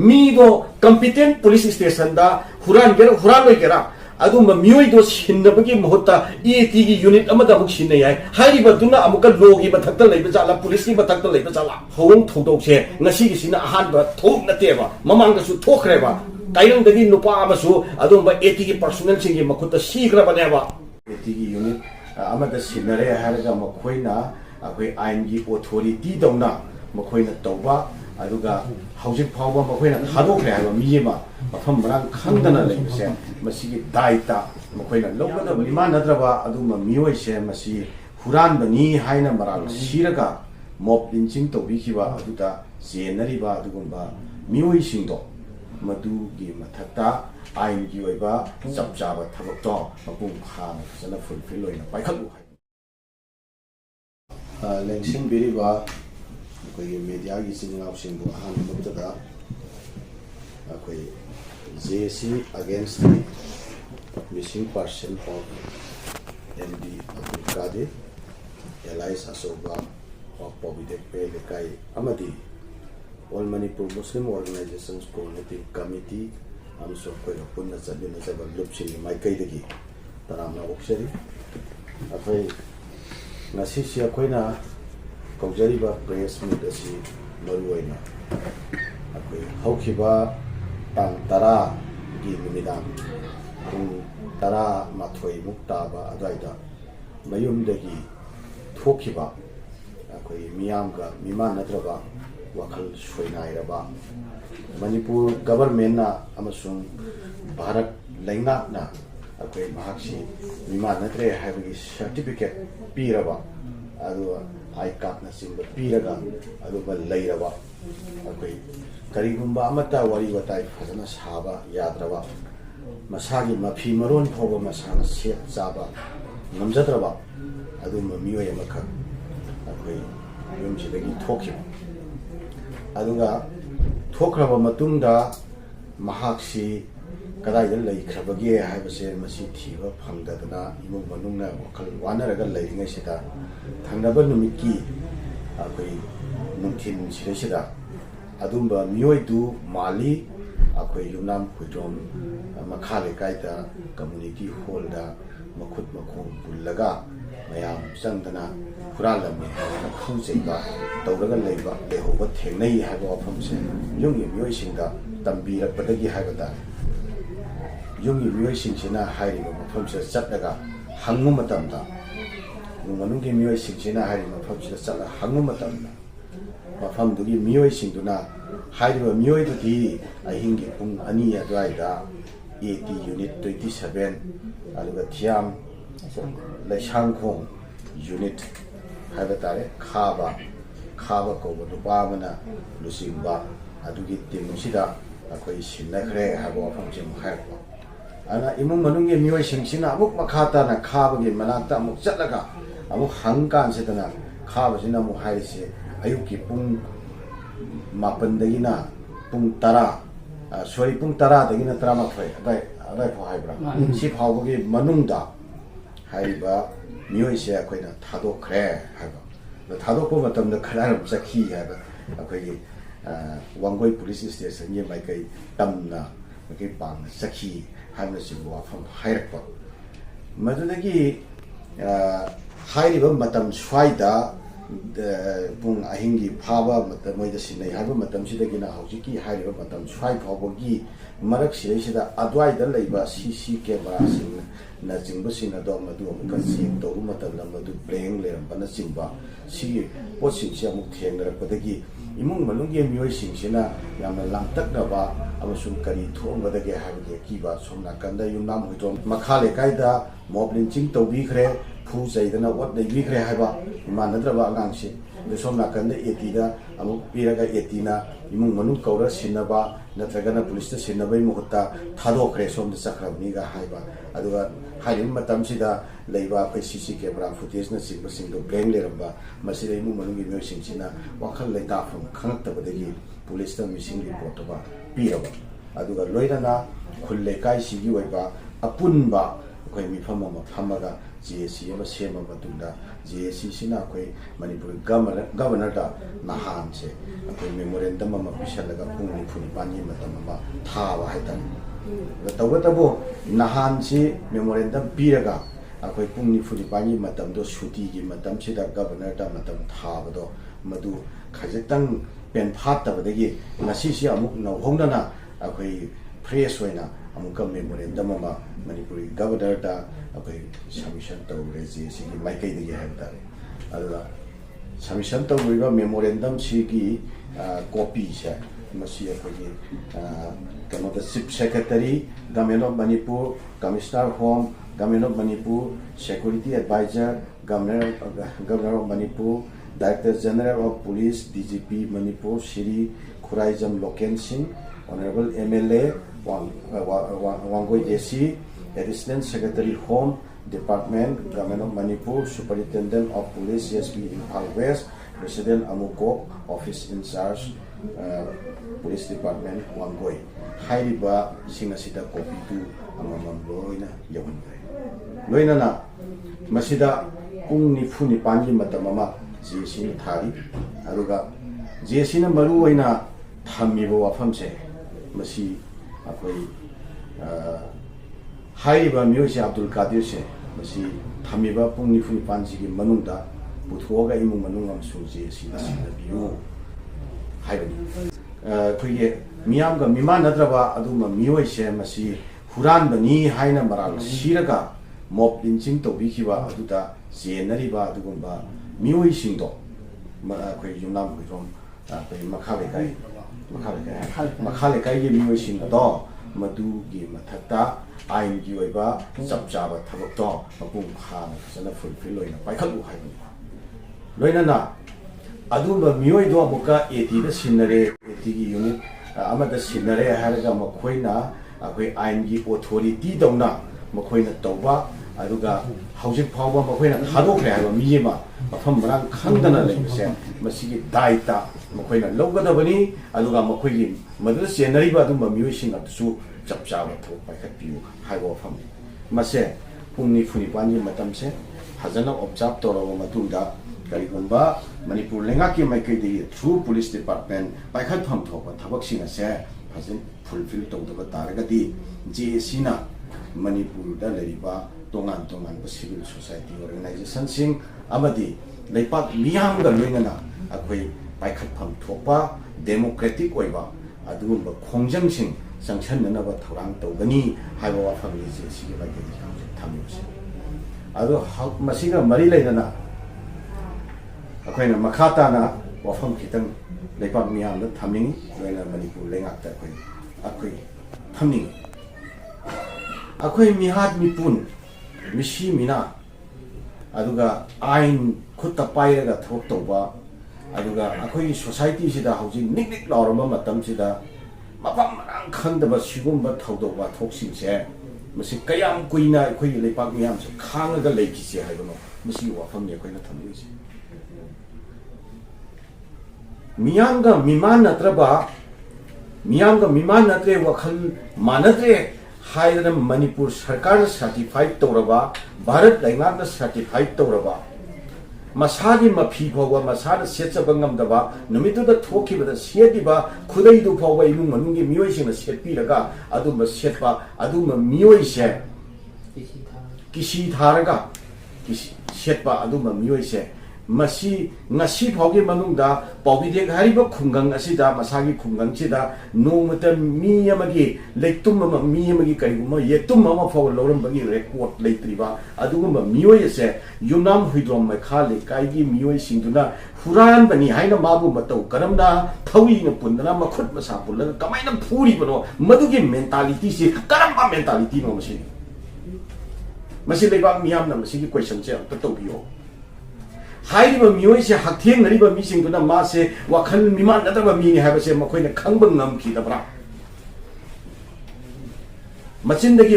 मीदो competent police station दा हुरान गेरा अदुम मियोइदो सिन्नबगी मुहत्ता eighty की यूनिट अमदा अमुक सिन्नै याय हाइरिबदुना अमुक लोगी मथक्ता लैबा जाला पुलिस की मथक्ता लैबा जाला Hong थौदौसे ngasi gi sina ahanba thok nateba mamang su thokhreba tairang dagi nupa amasu adumba eighty की पर्सनल सिंगी मखुता सिग्रबनेबा एटी की यूनिट amada sinnare haraga मखोइना अखोइ आइन की अथॉरिटी दौना मखोइना तौबा अदुगा हौजिक फावबा मखोइना थादोखरे हाबा मियेमा मफम मरांग खंगदना लेबसे मसिगी दायता मखोइना लौगदा मिमा नद्रबा अदुमा मियोइसे मसि हुरानबनी हाइना मरांग सिरगा मोब लिंचिंग तौबिखिबा अदुदा जेनरिबा अदुगुंबा मियोइसिंदो मदुगी मथक्ता आइन की ओइबा जबजाबा थबकतो मपुंग खाना फजना फुलफिल ओइना पाइखलु लेंसिंग बिरिबा कोई मीडिया की सिंगावसिंग अहमददा कोई जेसी against missing person of MD Abdul Kadir alias Asoba of पॉबिडेक पे लेकाई अमदी all Manipur Muslim organisations coordinating committee अमसो कोई पुन्ना चबिना जबल लुपसिंग माइकैदगी तरामना ओक्सरी अखै ngasisi akoina kaujariba press meet asi maruaina akoi haukiba tang tara gi numidam pung tara mathoi muktaba adaida mayumdagi thokiba akoi miyamga mima nadraba wakhal soinairaba manipur government na amasung bharat lainakna अखोई महाक्षी मिमा नत्रे हाइबगी certificate Pirba अदु I card न सिंब पीरगा अदु ब लैरबा अखोई करिगुंबा अमता worry बताई फजना साबा याद्रबा मसागी मफी मरोन फोबा मसाना set जाबा नमजद्रबा अदु मियोय मख अखोई युमसिदगी थोखिबा अदुगा थोखरबा मतुंगदा महाक्षी कदाइदा लैख्रबगे हाइबसे मसी थीबा फंगदना इमुंग मनुंगना वखल वानरगा लैरिङैसिदा थांनाबा नुमिकी अखोइ नुंथिन सिरैसिदा अदुंबा मियोइदु माली अखोइ युनाम खुइद्रोम मखा लेकाइदा कम्युनिटी हॉलदा मखुत मखों पुल्लगा मयाम चंगदना हुरालमे हाइना खुजैबा तौरगा लैबा लेहोबा थेंनै हाइबा वफमसे युंगी मियोइसिंदा तंबीरकपदगी हाइबदा युंगी मियोइसिंगसिना हाइरिबा मफमसे चटलगा हंगु मतमदा नुमनुंगी मियोइसिंगसिना हाइरिबा मफमसे चटला हंगु मतमदा मफमदुगी मियोइसिंगदुना हाइरिबा मियोइदुदी अहिंगी पुंग अनि अद्वाइदा एटी यूनिट 27 अदुगा थियाम लैसांगखोंग यूनिट हाइबा तारे खाबा कोबा नुपामना लुसिंबा अदुगी टीमसिदा अखोइ सिन्नखरे हाइबा वफमसे मुखाइरबा ana imung manung ye mioi singsina amuk makhata na khabagi manakta amuk chatlaga amuk hangkan setana khabasina mu haise ayuki pung mapan dagina pung tara sorry pung tara dagina trama thoi adai pho haibra si phawagi manungda haiba mioi se akoina thadokre haiba thadokpo matamda khalaram sakhi haiba akoi wangoi police station ye mai kai tamna kai pang sakhi हाइबसिबो वाफम हाइरकपा मदुदगी हाइरिबा मतम स्वाइदा पुंग अहिंगी फाबा मतम मोइदा सिनै हाइबा मतम सिदगिना हौजिकी हाइरिबा मतम स्वाइ फावबगी मरक सिरैसिदा अद्वाइदा लैबा CC camera सिंग न जिंबा सिना दो मदु अमुका check तौरु मतम मदु ब्रेंग लेरंबना जिंबा सी पोसिंगसे अमुक थेंगरकपदगी इमुंग मनुंगे मियोइ सिंगसिना यामना लांगतकनबा अमसुंग करी थोंगबदगे हाइबगे कीबा सोमना कंदा युनाम हुइतोम मखाले कायदा मोबलिंचिंग तौबिखरे फु जैदना वत दैबिखरे हाइबा मानद्रबा अगांगसे सोमना कंदा एटीदा अमुक पीरगा एटीना इमुंग मनुंग कौरा सिनबा नत्रगना पुलिस ता सिनबई मुहत्ता थादोखरे सोमदा चखरबनीगा हाइबा अदुगा हाइरिम मतमसिदा लैबा अखै सीसी कैमरा फुटेज न सिंग सिंगदो ब्लैंक लेरबा मसिदा इमुंग मनुंग मियोइ सिंगसिना वखल लैदाफम खंगतबदगी पुलिस ता मिसिंग रिपोर्ट बा पीरबा अदुगा लोइदना खुल लेकाई सिगी ओइबा अपुनबा ꯑꯩꯈꯣꯏ ꯃꯤꯐꯝ ꯑꯃ ꯐꯝꯃꯒ JSC ꯑꯃ ꯁꯦꯝꯃ ꯃꯇꯨꯡꯗ JSCꯁꯤꯅ ꯑꯩꯈꯣꯏ ꯃꯅꯤꯄꯨꯔ ꯒꯕꯔꯅꯔꯗ ꯅꯍꯥꯟꯁꯦ ꯑꯩꯈꯣꯏ ꯃꯦꯃꯣꯔꯦꯟꯗꯝ ꯑꯃ ꯄꯤꯁꯜꯂꯒ ꯄꯨꯡ 94ꯒꯤ ꯃꯇꯝ ꯑꯃ ꯊꯥꯕ ꯍꯥꯏꯇꯥꯔꯦ ꯇꯧꯕꯇꯕꯨ ꯅꯍꯥꯟꯁꯤ ꯃꯦꯃꯣꯔꯦꯟꯗꯝ ꯄꯤꯔꯒ ꯑꯩꯈꯣꯏ ꯄꯨꯡ 94ꯒꯤ ꯃꯇꯝꯗꯣ ꯁꯨꯇꯤꯒꯤ ꯃꯇꯝꯁꯤꯗ ꯒꯕꯔꯅꯔꯗ ꯃꯇꯝ ꯊꯥꯕꯗꯣ ꯃꯗꯨ ꯈꯖꯤꯛꯇꯪ ꯄꯦꯟ ꯐꯥꯠꯇꯕꯗꯒꯤ ꯉꯁꯤꯁꯤ ꯑꯃꯨꯛ ꯅꯧꯍꯧꯅꯅ ꯑꯩꯈꯣꯏ ꯐ꯭ꯔꯦꯁ ꯑꯣꯏꯅ ꯑꯃꯨꯛꯀ ꯃꯦꯃꯣꯔꯦꯟꯗꯝ ꯑꯃ ꯃꯅꯤꯄꯨꯔꯤ ꯒꯕꯔꯅꯔꯗ ꯑꯩꯈꯣꯏ ꯁꯕꯃꯤꯁꯟ ꯇꯧꯔꯦ JSCꯒꯤ ꯃꯥꯏꯀꯩꯗꯒꯤ ꯍꯥꯏꯕ ꯇꯥꯔꯦ ꯑꯗꯨꯒ ꯁꯕꯃꯤꯁꯟ ꯇꯧꯔꯤꯕ ꯃꯦꯃꯣꯔꯦꯟꯗꯝꯁꯤꯒꯤ ꯀꯣꯄꯤꯁꯦ ꯃꯁꯤ ꯑꯩꯈꯣꯏꯒꯤ ꯀꯩꯅꯣꯗ chief secretary government of Manipur commissioner home government of Manipur, Security Advisor, Governor of Manipur, Director General of Police, DGP Manipur, Shri Khuraijam Loken Singh, Honorable MLA Wangoi AC, Assistant Secretary Home Department, Government of Manipur, Superintendent of Police, CSP Imphal West, President Amukok, Office in Charge, Police Department, Wangoi. Hairiba Singasida copy to Amamam Loina Yawangai. Loinana Masida Ungni Funi Pani Matamama, JSC Thari, Aruga, JSC Maruina Tamibo Afamse, Masi Akoi Hairiba Musi Abdul Kadir se, Masi Tamiba Pungni Funi Pansi Manunda, Putuoga Imu Manungam Su JSC View Haibani. Kuye Miamga Mima Nadraba Aduma Muise Masi Huranbani Haina Maral Shiraga Mop Linching to Bikiba Aduta Sienariba Dugumba Mui Shindo Yunam from Makalekai Mui Shindo Madu Gi Matata I'm Giweba Subjava Tabato Mapum Han Sana Fulfill in a Paikalu Haibani Loinana Adumba Muido Boka 80 the Sinare 80 unit Amada Sinare Haraga Makoina Akwe Aingi authority Dona Makoina Toba Aduga Housing Power Makoina Hadoka Mima from Ran Kandana Lemse Masiki Daita Makoina Loga Bani Aduga Makoyi Madras Senariba Duma Musing at Su Chapchava to Pakapu Higo family Mase Puni Funipani Matamse Hazana observed Toro Matunda Karigumba, Manipur Lengaki Maikadi, through police department, by Katam Topa, Tabaksina say, President fulfilled to the Taragati, JSC Manipur, Dalariba, Tongan, civil society organization sing, Amadi, Lepak Miang the Lingana, Akwe, by Katam Topa, Democratic Waiva, Adumba Kongjang Sing, Sanction Nava Torang Togani, Haiwa family JSC like Tamus. Ado Masiga Marilena. Akoina Makatana, Wafam Kitan, Lepak Miam, the Taming, when Manipur Lengak that way. Akoi Taming Akoi Mihad Mipun, Mishi Mina, Aduga Ain Kutapaya Totoba, Aduga Akoi Society Sida housing Nick Lorama Tamsida, Mapam Kandaba Shigumba Todoba Toxin share, Musikayam Quina, Kui Lepak Miam, Kanga the Lake, I don't know, Missi Wafam Yakoina Tamis. Mianga Mimana Traba Mianga Mimana Tre Wakal Manatre higher Manipur Sarkar certified Toraba, Bharat Langana certified Toraba. Masadi Mapipo, Masada Setsabangam Daba, Numito the Toki with the Sietiba, Kudai do Power Manungi Muishin, Setpiraga, Aduma Setpa, Aduma Muise Kishi Taraga, Setpa Aduma Muise. Masi Nasi Pogi Manunda, Bobby de Haribo Kungang Asida, Masagi Kunganchida, no matter Miyamagi, Lake Tumma Miyamagi Kaiguma, yet Tumma for Loran record late river, Aduma Muise, Yunam Hidrom Makali, Kaigi Mui Sinduna, Huran Bani Haina Mabu Mato, Karamda, Tawi Pundana, Makut Masapula, Kamina Puri, Madugi mentality, Karama mentality no machine. Masileva Miam, Masiki question, Tokyo. Haiba Muise Hatin River missing to the Masse, Wakan Miman, another meaning have a say Makoina Kangbangam Kitabra. Machindagi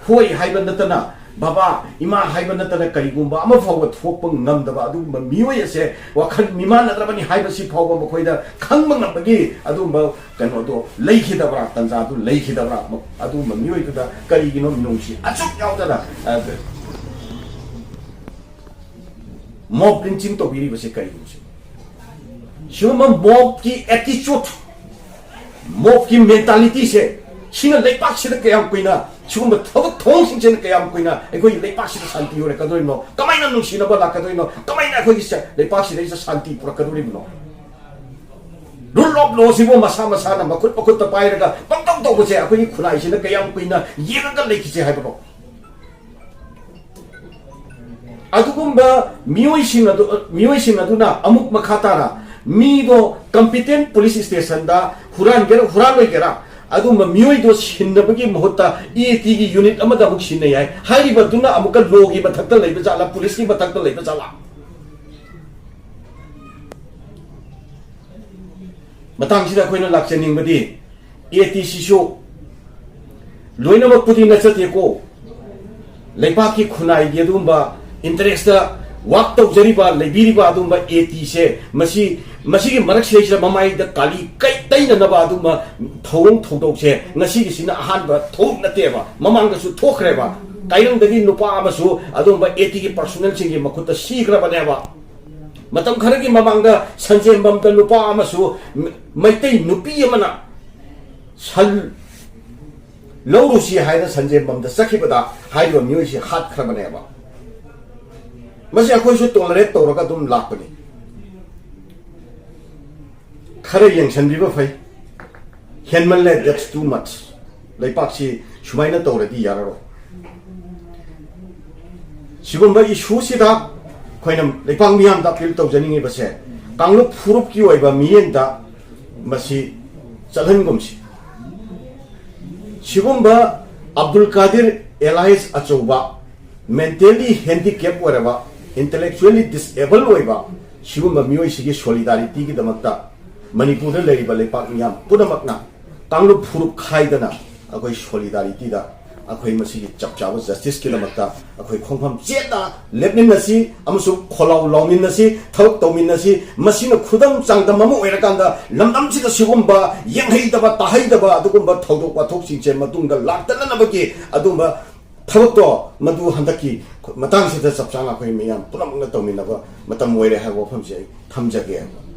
Hoi Haiba Natana, baba ima haiba natana karigumba ama fawba thokpa ngamdaba adugumba mioi ase wakhan miman natrabani haiba si fawba makoida khangba ngambagi adugumba kano do leikhidabra tanja du leikhidabra adugumba mioi da karigino minungsi achuk yaudana mob lynching to biri base karigumsi shuma mob ki attitude mob ki mentality se sina leipak sida kayam kuina 지금 더욱 통신체는 그야 보이나 거기 레이박시도 산티 오래 가도이노 까마이나 농시나 봐 가도이노 까마이나 거기 있어 레이박시도 있어 산티 뿌라 가도이노 룰럽 로시고 마사마사나 막굿 막굿도 빠이르가 뻥뻥 보세 거기 쿠나이시나 그야 보이나 이해가 레이키지 하이버 아두금바 미오이시나도나 아묵 마카타라 미도 컴피텐트 폴리스 스테이션다 후란로이게라 aduma mioi do sinnabagi mohta EAT gi unit amada muk sinne yai hari baduna amuka logi bathakta leiba jala police ki bathakta leiba jala matang sida koina lakchening badi EAT sisho loina mak pudi na chate ko leipa ki khunai gi adumba interest wak tau jari ba leibiri ba adumba EAT se masi ki marak sei mamai da kali kai tai na ba aduma thong thodok se ngasi gi sina ahan ba thok na te ba mamang da su thokre ba kairang dagi nupa ama su adumba EAT ki personal sing gi makuta sikra ba ne ba matam khara gi mamang da sanjem bam da nupa ama su maitai nupi amana sal lawru si haida sanjem bam da sakhi bada haida mioi si hat khra ba ne ba masi akhoi su tolerate tawraga dum lakpani khare yengshanbiba fai henmanle that's too much leipak si sumaina tawradi yararo sigumba issue sida khoinam leipak miyam da appeal tawjaningi base kanglup furup ki oiba miyeng da masi chalhangumsi sigumba Abdul Qadir Elias Achouba mentally handicapped whatever intellectually disabled oiba sigumba miyoi sigi solidarity gi damakta Manipur da leriba leipak miyam punamakna kanglup furup khaidana akoi solidarity da akoi masigi chapchaba justice ki damakta akoi khongpham cheta lepnin nasi amsu kholaw lawmin nasi thok tawmin nasi masina khudam changdam amu oirakanda lamdam chida sigumba yenghaidaba tahaidaba adugumba thodok wathok singche matungda laktana nabaki adumba thawto madu handaki matang sida chapchanga akoi miyam punamakna tawminaba matam oire ha wafam se thamjage